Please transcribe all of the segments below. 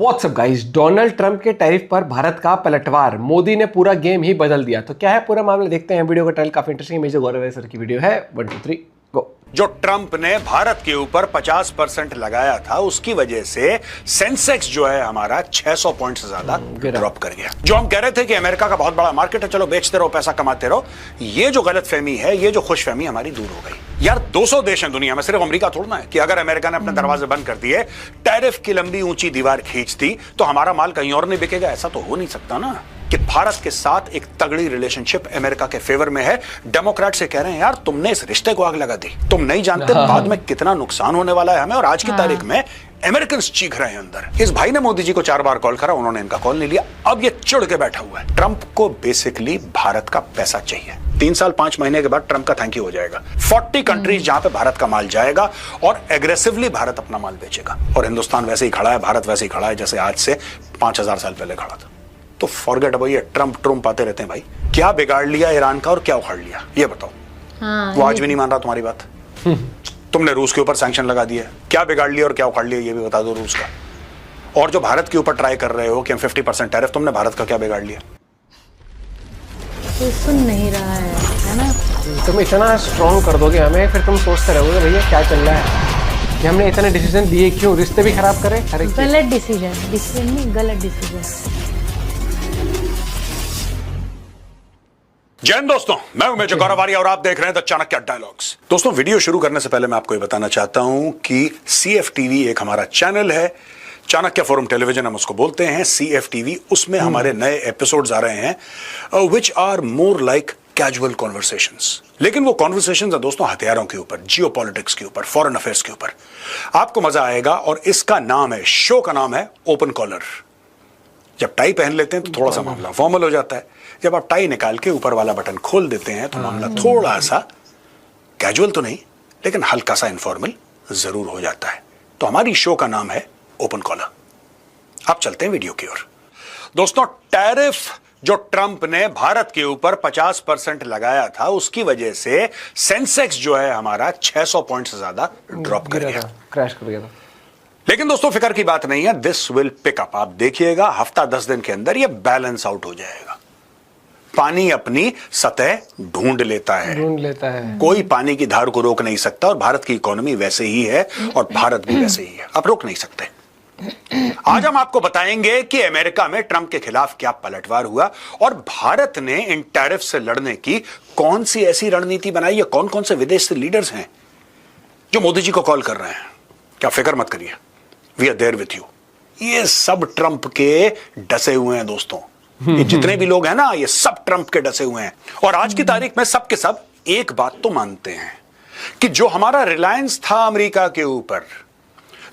WhatsApp guys, Donald Trump के tariff पर भारत का पलटवार, मोदी ने पूरा गेम ही बदल दिया। तो क्या है पूरा मामला, देखते हैं वीडियो का टाइटल। काफी इंटरेस्टिंग मेजर गौरव सर की वीडियो है। 1 2 3 गो। जो ट्रंप ने भारत के ऊपर 50% लगाया था, उसकी वजह से सेंसेक्स जो है हमारा 600 पॉइंट से ज्यादा ड्रॉप कर गया। जो हम कह रहे थे कि अमेरिका का बहुत बड़ा मार्केट है, चलो बेचते रहो, पैसा कमाते रहो, ये जो गलतफहमी है, ये जो खुशफहमी हमारी दूर हो गई। यार 200 देश हैं दुनिया में, सिर्फ अमेरिका थोड़ा है कि अगर अमेरिका ने अपने दरवाजे बंद कर दिए, टैरिफ की लंबी ऊंची दीवार खींच दी, तो हमारा माल कहीं और नहीं बिकेगा। ऐसा तो हो नहीं सकता ना कि भारत के साथ एक तगड़ी रिलेशनशिप अमेरिका के फेवर में है। डेमोक्रेट से कह रहे हैं यार तुमने इस रिश्ते को आग लगा दी, तुम नहीं जानते बाद में कितना नुकसान होने वाला है हमें। और आज की तारीख में अमेरिकन चीख रहे हैं अंदर। इस भाई ने मोदी जी को 4 बार कॉल करा, उन्होंने इनका कॉल नहीं लिया। अब ये चिढ़ के बैठा हुआ है। ट्रंप को बेसिकली भारत का पैसा चाहिए। 3 साल 5 महीने के बाद ट्रंप का थैंक यू हो जाएगा। 40 कंट्रीज जहां पे भारत का माल जाएगा और एग्रेसिवली भारत अपना माल बेचेगा। और हिंदुस्तान वैसे ही खड़ा है, भारत वैसे ही खड़ा है जैसे आज से 5000 साल पहले खड़ा था। तो फॉरगेट अबाउट ये ट्रंप आते रहते हैं भाई। क्या बिगाड़ लिया ईरान का और क्या उखाड़ लिया, ये बताओ। वो आज भी नहीं मान रहा तुम्हारी बात। तुमने रूस के ऊपर सैंक्शन लगा दिया, क्या बिगाड़ लिया और क्या उखाड़ लिया, ये भी बता दो रूस का। और जो भारत के ऊपर ट्राई कर रहे हो कि हम 50% टैरिफ, तुमने भारत का क्या बिगाड़ लिया? तो सुन नहीं रहा है ना। तुम इतना स्ट्रॉन्ग कर दोगे हमें, फिर तुम सोचते रहोगे भैया क्या चल रहा है कि हमने इतने डिसीजन दिए, क्यों रिश्ते भी खराब करें। गलत डिसीजन नहीं, गलत डिसीजन। जय हिंद दोस्तों, मैं हूं मेजर गौरव आर्य और आप देख रहे हैं द चाणक्य डायलॉग्स। दोस्तों, वीडियो शुरू करने से पहले मैं आपको ये बताना चाहता हूं कि CFTV एक हमारा चैनल है, चाणक्य फोरम टेलीविजन हम उसको बोलते हैं, CFTV। उसमें हमारे नए एपिसोड्स आ रहे हैं which are more like casual conversations. लेकिन वो कॉन्वर्सेशंस है दोस्तों हथियारों के ऊपर, जियोपॉलिटिक्स के ऊपर, फॉरेन अफेयर्स के ऊपर। आपको मजा आएगा। और इसका नाम है, शो का नाम है ओपन कॉलर। जब टाई पहन लेते हैं तो थोड़ा सा मामला फॉर्मल हो जाता है। जब आप टाई निकाल के ऊपर वाला बटन खोल देते हैं तो मामला थोड़ा सा कैजुअल तो नहीं, लेकिन हल्का सा इनफॉर्मल जरूर हो जाता है। तो हमारी शो का नाम है ओपन कॉलर। अब चलते हैं वीडियो की ओर। दोस्तों, टैरिफ जो ट्रंप ने भारत के ऊपर 50% लगाया था, उसकी वजह से सेंसेक्स जो है हमारा 600 पॉइंट से ज्यादा ड्रॉप कर गया, क्रैश कर गया था। लेकिन दोस्तों फिक्र की बात नहीं है, दिस विल पिक अप। आप देखिएगा हफ्ता 10 दिन के अंदर ये बैलेंस आउट हो जाएगा। पानी अपनी सतह ढूंढ लेता है, कोई पानी की धार को रोक नहीं सकता। और भारत की इकोनॉमी वैसे ही है और भारत भी वैसे ही है, आप रोक नहीं सकते। आज हम आपको बताएंगे कि अमेरिका में ट्रंप के खिलाफ क्या पलटवार हुआ और भारत ने इन टैरिफ से लड़ने की कौन सी ऐसी रणनीति बनाई है। कौन कौन से विदेशी लीडर्स हैं जो मोदी जी को कॉल कर रहे हैं। क्या फिक्र मत करिए, we are there with you. ये सब ट्रंप के डसे हुए हैं दोस्तों। ये जितने भी लोग हैं ना, ये सब ट्रंप के डसे हुए हैं। और आज की तारीख में सब के सब एक बात तो मानते हैं कि जो हमारा रिलायंस था अमेरिका के ऊपर,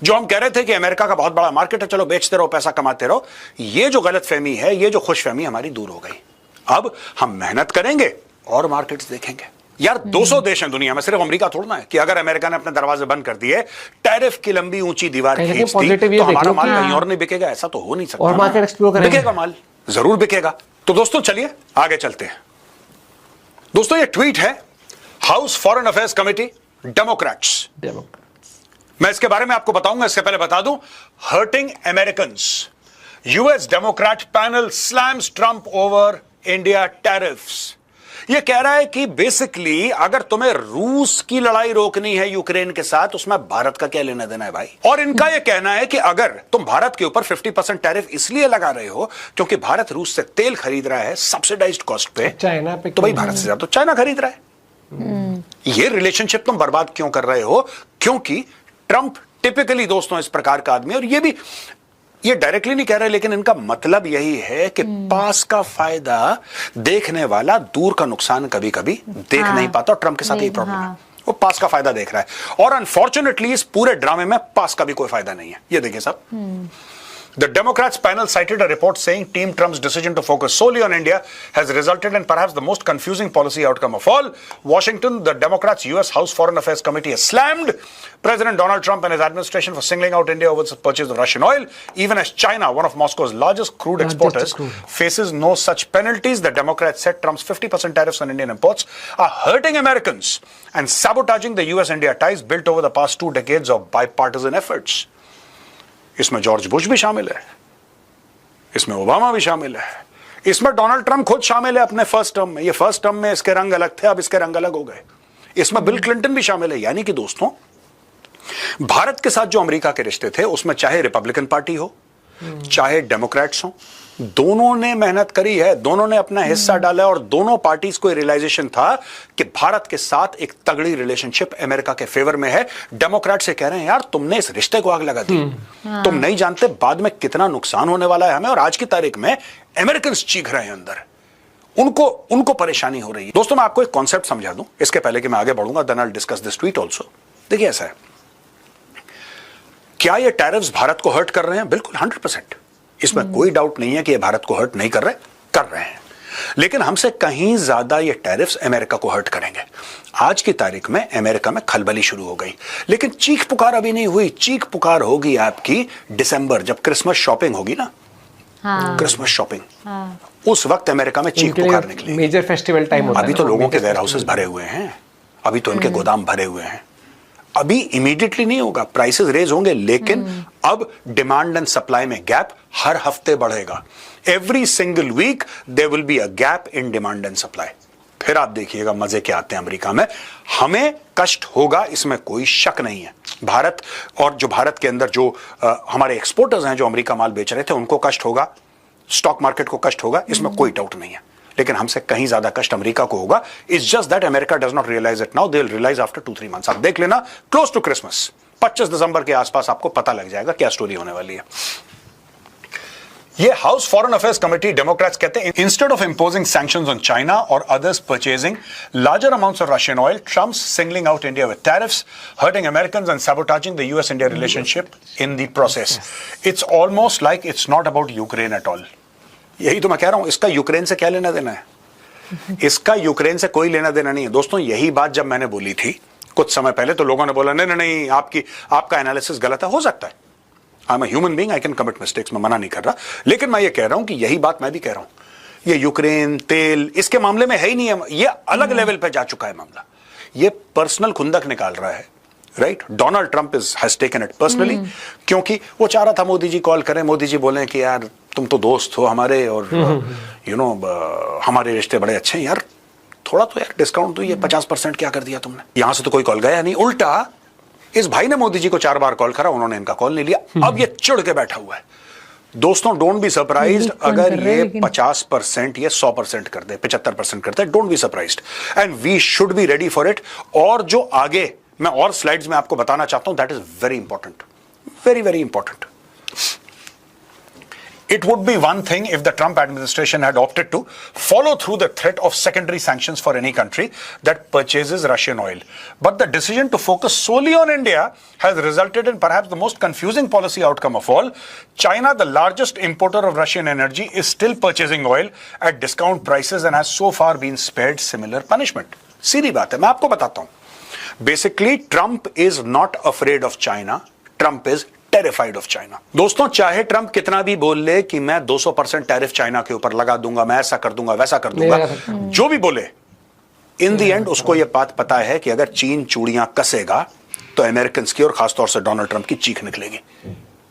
जो हम कह रहे थे कि अमेरिका का बहुत बड़ा मार्केट है, चलो बेचते रहो, पैसा कमाते रहो, ये जो गलतफहमी है, ये जो खुशफहमी हमारी दूर हो गई। अब हम मेहनत करेंगे और मार्केट्स देखेंगे। यार 200 देश हैं दुनिया में, सिर्फ अमेरिका थोड़ा है कि अगर अमेरिका ने अपने दरवाजे बंद कर दिए, टैरिफ की लंबी ऊंची दीवार खींच दी, तो हमारा माल कहीं और नहीं बिकेगा। ऐसा तो हो नहीं सकता। और मार्केट एक्सप्लोर करेंगे, बिकेगा माल, जरूर बिकेगा। तो दोस्तों चलिए आगे चलते हैं। दोस्तों, ये ट्वीट है house Foreign Affairs Committee, Democrats. मैं इसके बारे में आपको बताऊंगा। इससे पहले बता दूं, hurting Americans, US Democrat panel slams Trump over India tariffs. ये कह रहा है कि बेसिकली अगर तुम्हें रूस की लड़ाई रोकनी है यूक्रेन के साथ, उसमें भारत का क्या लेना देना है भाई। और इनका यह कहना है कि अगर तुम भारत के ऊपर 50% टैरिफ इसलिए लगा रहे हो क्योंकि भारत रूस से तेल खरीद रहा है सब्सिडाइज्ड कॉस्ट पे, चाइना पे, तो भाई भारत से ज्यादा तो चाइना खरीद रहा है। ये रिलेशनशिप तुम बर्बाद क्यों कर रहे हो? क्योंकि ट्रंप टिपिकली दोस्तों इस प्रकार का आदमी, और ये डायरेक्टली नहीं कह रहे, लेकिन इनका मतलब यही है कि पास का फायदा देखने वाला दूर का नुकसान कभी कभी देख नहीं पाता। और ट्रंप के साथ यही प्रॉब्लम है, वो पास का फायदा देख रहा है। और अनफॉर्चुनेटली इस पूरे ड्रामे में पास का भी कोई फायदा नहीं है। ये देखिए सब। The Democrats panel cited a report saying Team Trump's decision to focus solely on India has resulted in perhaps the most confusing policy outcome of all. Washington, the Democrats' U.S. House Foreign Affairs Committee has slammed President Donald Trump and his administration for singling out India over the purchase of Russian oil, even as China, one of Moscow's largest crude exporters, faces no such penalties. The Democrats said Trump's 50% tariffs on Indian imports are hurting Americans and sabotaging the U.S.-India ties built over the past 2 decades of bipartisan efforts. इसमें George Bush भी शामिल है, इसमें Obama भी शामिल है, इसमें Donald Trump खुद शामिल है अपने फर्स्ट टर्म में। ये फर्स्ट टर्म में इसके रंग अलग थे, अब इसके रंग अलग हो गए। इसमें बिल क्लिंटन भी शामिल है। यानी कि दोस्तों, भारत के साथ जो अमेरिका के रिश्ते थे उसमें चाहे रिपब्लिकन पार्टी हो चाहे डेमोक्रेट्स हो, दोनों ने मेहनत करी है, दोनों ने अपना हिस्सा डाला और दोनों पार्टीज को रियलाइजेशन था कि भारत के साथ एक तगड़ी रिलेशनशिप अमेरिका के फेवर में है। डेमोक्रेट से कह रहे हैं यार तुमने इस रिश्ते को आग लगा दी, तुम नहीं जानते बाद में कितना नुकसान होने वाला है हमें। और आज की तारीख में अमेरिकन चीख रहे हैं अंदर, उनको परेशानी हो रही है। दोस्तों मैं आपको एक कॉन्सेप्ट समझा दूं इसके पहले कि मैं आगे बढ़ूंगा, then I will discuss this tweet also. देखिए ऐसा है, क्या ये टैरिफ्स भारत को हर्ट कर रहे हैं? बिल्कुल 100%, इसमें कोई डाउट नहीं है कि ये भारत को हर्ट नहीं कर रहे हैं। लेकिन हमसे कहीं ज्यादा ये टैरिफ्स अमेरिका को हर्ट करेंगे। आज की तारीख में अमेरिका में खलबली शुरू हो गई, लेकिन चीख पुकार अभी नहीं हुई। चीख पुकार होगी आपकी दिसंबर, जब क्रिसमस शॉपिंग होगी ना। क्रिसमस शॉपिंग उस वक्त अमेरिका में चीख पुकार निकली। मेजर फेस्टिवल टाइम होता है। अभी तो लोगों के वेयर हाउसेस भरे हुए हैं, अभी तो इनके गोदाम भरे हुए हैं। अभी इमीडिएटली नहीं होगा, प्राइसेस रेज होंगे, लेकिन अब डिमांड एंड सप्लाई में गैप हर हफ्ते बढ़ेगा। Every single week there will be a gap in demand and supply. फिर आप देखिएगा मजे क्या आते हैं अमेरिका में। हमें कष्ट होगा, इसमें कोई शक नहीं है। भारत और जो भारत के अंदर जो हमारे एक्सपोर्टर्स हैं जो अमेरिका माल बेच रहे थे उनको कष्ट होगा, स्टॉक मार्केट को कष्ट होगा, इसमें कोई डाउट नहीं है। लेकिन हमसे कहीं ज्यादा कष्ट अमेरिका को होगा। It's just that America does not realise it now, they will realise after 2-3 months. आप देख लेना, क्लोज टू क्रिसमस 25 दिसंबर के आसपास आपको पता लग जाएगा क्या स्टोरी होने वाली है। ये House Foreign Affairs Committee Democrats कहते हैं instead of imposing sanctions on China और others purchasing larger amounts of Russian oil, Trump singling out India with tariffs, hurting Americans and sabotaging the US India relationship in the process. It's almost like it's not about Ukraine at all. यही तो मैं कह रहा हूं, इसका Ukraine से क्या लेना देना है? इसका यूक्रेन से कोई लेना देना नहीं है। दोस्तों यही बात जब मैंने बोली थी कुछ समय पहले तो लोगों ने बोला नहीं नहीं नहीं आपका एनालिसिस गलत है। हो सकता है, I am a human being, I can commit mistakes, मैं मना नहीं कर रहा। लेकिन मैं ये कह रहा हूं कि यही बात मैं भी कह रहा हूं, ये यूक्रेन तेल इसके मामले में है ही नहीं है। ये अलग लेवल पे जा चुका है मामला, ये पर्सनल खुंदक निकाल रहा है। Right, Donald Trump has taken it personally, क्योंकि वो चाह रहा था मोदी जी कॉल करें, मोदी जी बोले कि यार तुम तो दोस्त हो हमारे और यू नो हमारे रिश्ते बड़े अच्छे हैं यार, थोड़ा तो यार डिस्काउंट दो। ये 50% क्या कर दिया तुमने? यहां से तो कोई कॉल गया नहीं, उल्टा इस भाई ने मोदी जी को 4 बार कॉल करा, उन्होंने इनका कॉल नहीं लिया। अब ये चिढ़ के बैठा हुआ है। दोस्तों डोंट बी सरप्राइज्ड अगर ये 50% ये 100% कर दे, 75% कर दे, don't be surprised and we should be ready for it. और जो आगे मैं और स्लाइड्स में आपको बताना चाहता हूं, that is very important, very very important. It would be one thing if the Trump administration had opted to follow through the threat of secondary sanctions for any country that purchases Russian oil. But the decision to focus solely on India has resulted in perhaps the most confusing policy outcome of all. China, the largest importer of Russian energy, is still purchasing oil at discount prices and has so far been spared similar punishment. सीधी बात है, मैं आपको बताता हूं। Basically, Trump is not afraid of China. Trump is terrified of China. दोस्तों चाहे Trump कितना भी बोल ले कि मैं 200% टैरिफ चाइना के ऊपर लगा दूंगा, मैं ऐसा कर दूंगा वैसा कर दूंगा, जो भी बोले, इन द एंड उसको यह बात पता है कि अगर चीन चूड़ियां कसेगा तो अमेरिकन की और खासतौर से डोनाल्ड ट्रंप की चीख निकलेगी।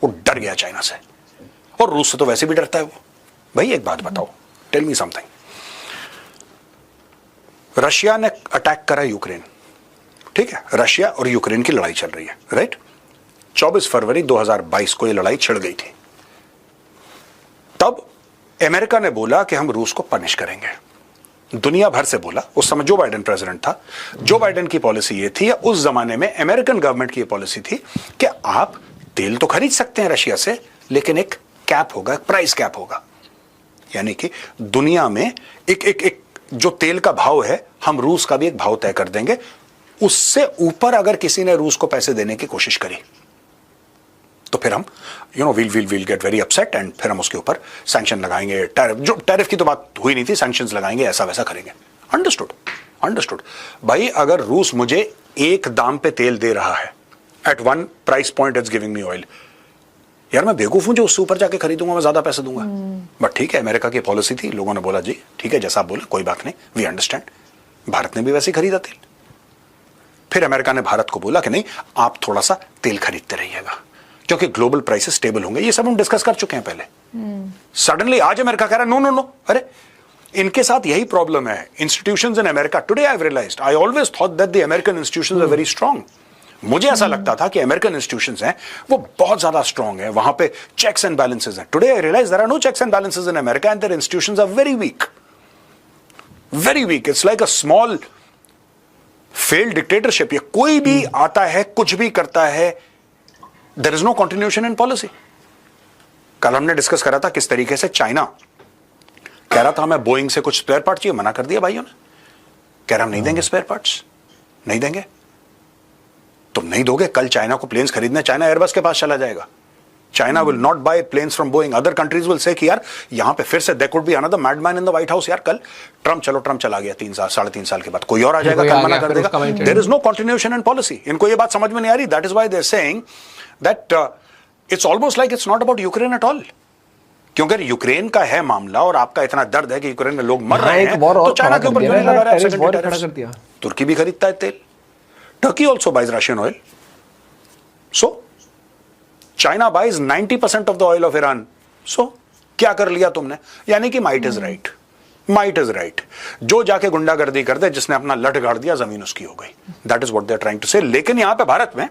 वो डर गया चाइना से, और रूस से तो वैसे भी डरता है वो। भाई एक बात बताओ, टेल मी समथिंग। रशिया ने अटैक करा यूक्रेन, ठीक है, रशिया और यूक्रेन की लड़ाई चल रही है, राइट। 24 फरवरी 2022 को यह लड़ाई छिड़ गई थी। तब अमेरिका ने बोला कि हम रूस को पनिश करेंगे। दुनिया भर से बोला, उस समय जो बाइडेन प्रेसिडेंट था, जो बाइडेन की पॉलिसी ये थी, या उस जमाने में अमेरिकन गवर्नमेंट की पॉलिसी थी कि आप तेल तो खरीद सकते हैं रशिया से, लेकिन एक कैप होगा, प्राइस कैप होगा। यानी कि दुनिया में एक जो तेल का भाव है, हम रूस का भी एक भाव तय कर देंगे। उससे ऊपर अगर किसी ने रूस को पैसे देने की कोशिश करी तो फिर हम will get very upset and फिर हम उसके ऊपर सैंक्शन लगाएंगे। टैरिफ की तो बात हुई नहीं थी, सैंक्शंस लगाएंगे, ऐसा वैसा करेंगे। अंडरस्टूड। भाई अगर रूस मुझे एक दाम पे तेल दे रहा है, at 1 price point it's giving me oil, यार मैं बेवकूफ हूं जो उससे ऊपर जाके खरीदूंगा, मैं ज्यादा पैसे दूंगा। बट ठीक है, अमेरिका की पॉलिसी थी, लोगों ने बोला जी ठीक है जैसा आप बोले कोई बात नहीं, वी अंडरस्टैंड। भारत ने भी वैसे खरीदा तेल। फिर अमेरिका ने भारत को बोला कि नहीं, आप थोड़ा सा तेल खरीदते रहिएगा क्योंकि ग्लोबल प्राइसेस स्टेबल होंगे। ये सब हम डिस्कस कर चुके हैं पहले। सडनली आज अमेरिका कह रहा है नो नो नो। अरे इनके साथ यही प्रॉब्लम है institutions in America. Today I have realised, I always thought that the American institutions are very strong. मुझे ऐसा लगता था कि अमेरिकन इंस्टीट्यूशंस हैं वो बहुत ज्यादा स्ट्रांग है, वहां पे चेक्स एंड बैलेंसेस हैं। Today I realise there are no checks and balances in America and their institutions are very weak, very weak. It's like a small failed dictatorship. ये कोई भी आता है, कुछ भी करता है, there is no continuation in policy. कल हमने डिस्कस करा था किस तरीके से चाइना कह रहा था हमें बोइंग से कुछ स्पेयर पार्ट चाहिए, मना कर दिया भाइयों ने, कह रहा हम नहीं देंगे स्पेयर पार्ट्स, नहीं देंगे। तुम नहीं दोगे, कल चाइना को प्लेन्स खरीदने चाइना एयरबस के पास चला जाएगा। China will not buy planes from Boeing. Other countries will say कि यार यहां पे फिर से there could be another madman in the White House. यार कल ट्रम्प, चलो ट्रम्प चला गया 3 साल 3.5 साल के बाद, कोई और आ जाएगा, कल मना कर देगा। There is no continuation in policy. इनको ये बात समझ में नहीं आ रही। That is why they are saying that it's almost like it's not about Ukraine at all. क्योंकि अगर यूक्रेन का है मामला और आपका इतना दर्द है कि यूक्रेन में लोग मर रहे हैं, तो चाइना के ऊपर क्यों नहीं लगा रहा है? तुर्की भी खरीदता है तेल, Turkey also buys Russian oil. So China buys 90% of the oil of Iran. So क्या कर लिया तुमने? यानी कि might is right, might is right. जो जाके गुंडागर्दी कर दे, जिसने अपना लठ गाड़ दिया, जमीन उसकी हो गई। That is what they are trying to say. लेकिन यहां पे भारत में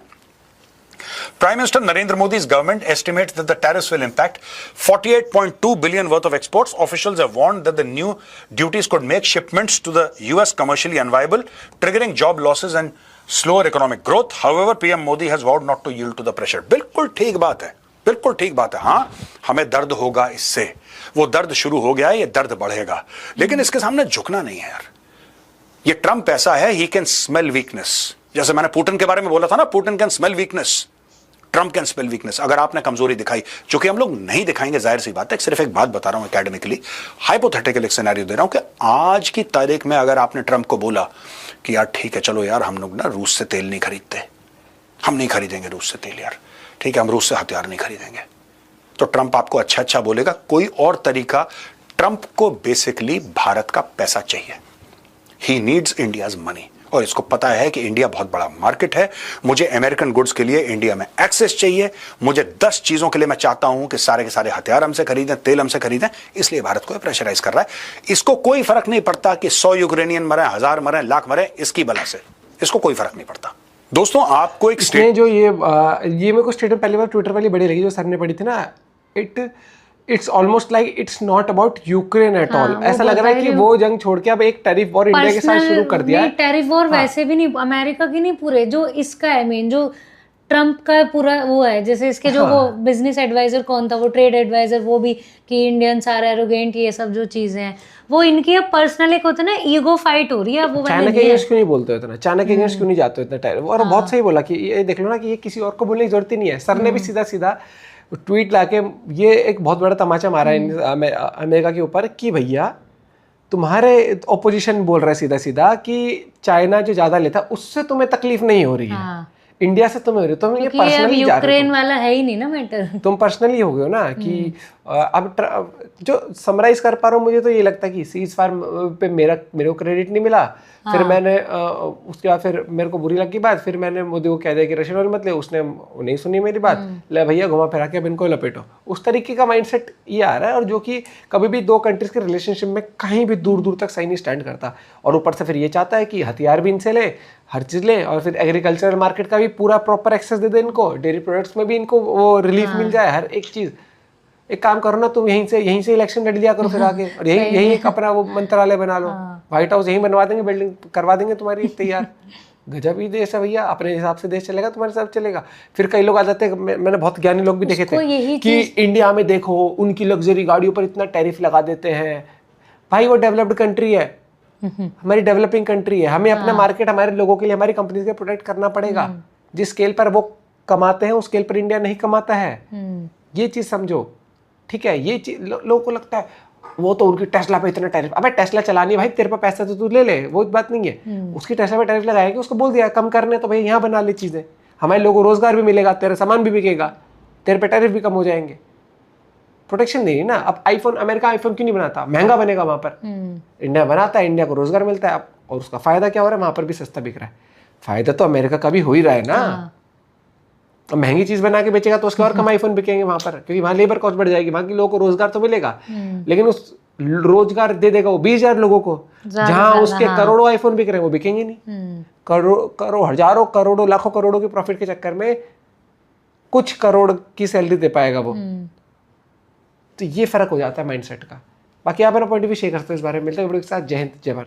Prime Minister Narendra Modi's government estimates that the tariffs will impact 48.2 billion worth of exports. Officials have warned that the new duties could make shipments to the US commercially unviable, triggering job losses and slower economic growth. However, PM Modi has vowed not to yield to the pressure. बिल्कुल ठीक बात है, बिल्कुल ठीक बात है। हाँ, हमें दर्द होगा इससे, वो दर्द शुरू हो गया है, ये दर्द बढ़ेगा, लेकिन इसके सामने झुकना नहीं है यार। ये ट्रम्प ऐसा है, he can smell weakness। जैसे मैंने पुतिन के बारे में बोला था ना, Putin can smell weakness, Trump can smell weakness. अगर आपने कमजोरी दिखाई, जो कि हम लोग नहीं दिखाएंगे, जाहिर सी बात है, सिर्फ एक बात बता रहा हूं एकेडमिकली, हाइपोथेटिकल एक सिनेरियो दे रहा हूं कि आज की तारीख में अगर आपने ट्रम्प को बोला कि यार ठीक है, चलो यार हम लोग ना रूस से तेल नहीं खरीदते, हम नहीं खरीदेंगे रूस से तेल यार, ठीक है हम रूस से हथियार नहीं खरीदेंगे, तो ट्रम्प आपको अच्छा अच्छा बोलेगा। कोई और तरीका, ट्रम्प को बेसिकली भारत का पैसा चाहिए। ही नीड्स इंडियाज मनी, और इसको पता है कि इंडिया बहुत बड़ा मार्केट है। मुझे अमेरिकन गुड्स के लिए इंडिया में एक्सेस चाहिए। मुझे 10 चीजों के लिए मैं चाहता हूं कि सारे के सारे हथियार हमसे खरीदें, तेल हमसे खरीदें, इसलिए भारत को प्रेशराइज कर रहा है। इसको कोई फर्क नहीं पड़ता कि 100 यूक्रेनियन मरे, 1000 मरे, लाख मरे, इसकी बला से इसको कोई फर्क नहीं पड़ता। दोस्तों आपको एक स्टेट जो ये मेरे को स्टेटमेंट पहली बार ट्विटर वाली बड़ी लगी जो सर ने पढ़ी थी ना, it's almost like it's not about Ukraine at all. ऐसा लग रहा है कि वो जंग छोड़ के अब एक टैरिफ वॉर इंडिया के साथ शुरू कर दिया है। टैरिफ वॉर वैसे भी नहीं, अमेरिका की नहीं, पूरे जो इसका है मेन, जो ट्रम्प का पूरा वो है। जैसे इसके जो वो बिजनेस एडवाइजर कौन था, वो ट्रेड एडवाइजर, वो भी कि इंडियंस आर एरोगेंट, ये सब जो चीजें हैं वो इनकी अब पर्सनल एक होता है ना, ईगो फाइट हो रही है। वो चाइना के अगेंस्ट क्यों नहीं बोलते इतना, चाइना के अगेंस्ट क्यों नहीं जाते इतना टैरिफ। और बहुत सही बोला कि ये देख लो ना कि ये किसी और को बोलने की जरूरत ही नहीं है। सर ने भी सीधा सीधा ट्वीट लाके ये एक बहुत बड़ा तमाचा मारा है अमेरिका के ऊपर कि भैया तुम्हारे ऑपोजिशन बोल रहा है सीधा सीधा कि चाइना जो ज्यादा लेता उससे तुम्हें तकलीफ नहीं हो रही है, इंडिया से तुम्हें हो रही है। तुम ये पर्सनली यूक्रेन वाला है ही नहीं ना मैटर, तुम पर्सनली हो गए हो ना कि अब जो समराइज कर पा रहा हूँ, मुझे तो ये लगता है कि सीज फायर पे मेरे को क्रेडिट नहीं मिला। फिर मैंने उसके बाद फिर मेरे को बुरी लगी बात, फिर मैंने मोदी को कह दिया कि रशियन ऑयल मत ले, उसने नहीं सुनी मेरी बात, ले भैया घुमा फिरा के अब इनको लपेटो। उस तरीके का माइंडसेट ये आ रहा है, और जो कि कभी भी दो कंट्रीज के रिलेशनशिप में कहीं भी दूर दूर तक सही नहीं स्टैंड करता। और ऊपर से फिर ये चाहता है कि हथियार भी इनसे ले, हर चीज़ ले, और फिर एग्रीकल्चरल मार्केट का भी पूरा प्रॉपर एक्सेस दे दे इनको, डेयरी प्रोडक्ट्स में भी इनको वो रिलीफ मिल जाए, हर एक चीज़। एक काम करो ना, तुम यहीं से इलेक्शन लड़ लिया करो फिर आगे, और यही एक अपना वो मंत्रालय बना लो, व्हाइट हाउस यहीं बनवा देंगे, बिल्डिंग करवा देंगे तुम्हारी तैयार। गजब ही देश है भैया, अपने हिसाब से देश चलेगा, तुम्हारे हिसाब से चलेगा। फिर कई लोग आ जाते हैं, मैंने बहुत ज्ञानी लोग भी देखे थे कि इंडिया में देखो उनकी लग्जरी गाड़ियों पर इतना टैरिफ लगा देते हैं। भाई वो डेवलप्ड कंट्री है, हमारी डेवलपिंग कंट्री है, हमें अपना मार्केट हमारे लोगों के लिए, हमारी कंपनीज के प्रोटेक्ट करना पड़ेगा। जिस स्केल पर वो कमाते हैं उस स्केल पर इंडिया नहीं कमाता है, ये चीज समझो, ठीक है। ये चीज लोगों को लगता है वो तो उनकी टेस्ला पे इतना टैरिफ, अबे टेस्ला चलानी है भाई, तेरे पे पैसा तो तू ले ले, वो बात नहीं है। उसकी टेस्ला पे टैरिफ लगाएगी, उसको बोल दिया कम करने, तो भाई यहाँ बना ले चीजें, हमारे लोगों को रोजगार भी मिलेगा, तेरा सामान भी बिकेगा, तेरे पे टैरिफ भी कम हो जाएंगे। प्रोटेक्शन नहीं है ना। अब आईफोन, अमेरिका आईफोन क्यों नहीं बनाता, महंगा बनेगा वहां पर, इंडिया बनाता है, इंडिया को रोजगार मिलता है, और उसका फायदा क्या हो रहा है, वहां पर भी सस्ता बिक रहा है। फायदा तो अमेरिका का भी हो ही रहा है ना। अब महंगी चीज बना के बेचेगा तो उसके और कम आईफोन बिकेंगे वहां पर, क्योंकि वहां लेबर कॉस्ट बढ़ जाएगी, वहां के लोगों को रोजगार तो मिलेगा, लेकिन उस रोजगार दे देगा वो 20,000 लोगों को, जहां उसके करोड़ों आईफोन बिक रहे हैं वो बिकेंगे नहीं। करोड़ हजारों करोड़ों लाखों करोड़ों के प्रॉफिट के चक्कर में कुछ करोड़ की सैलरी दे पाएगा वो। तो ये फर्क हो जाता है माइंडसेट का। बाकी आप अपना पॉइंट भी शेयर करते हो इस बारे में। मिलते हैं वीडियो के साथ। जय हिंद, जय भारत।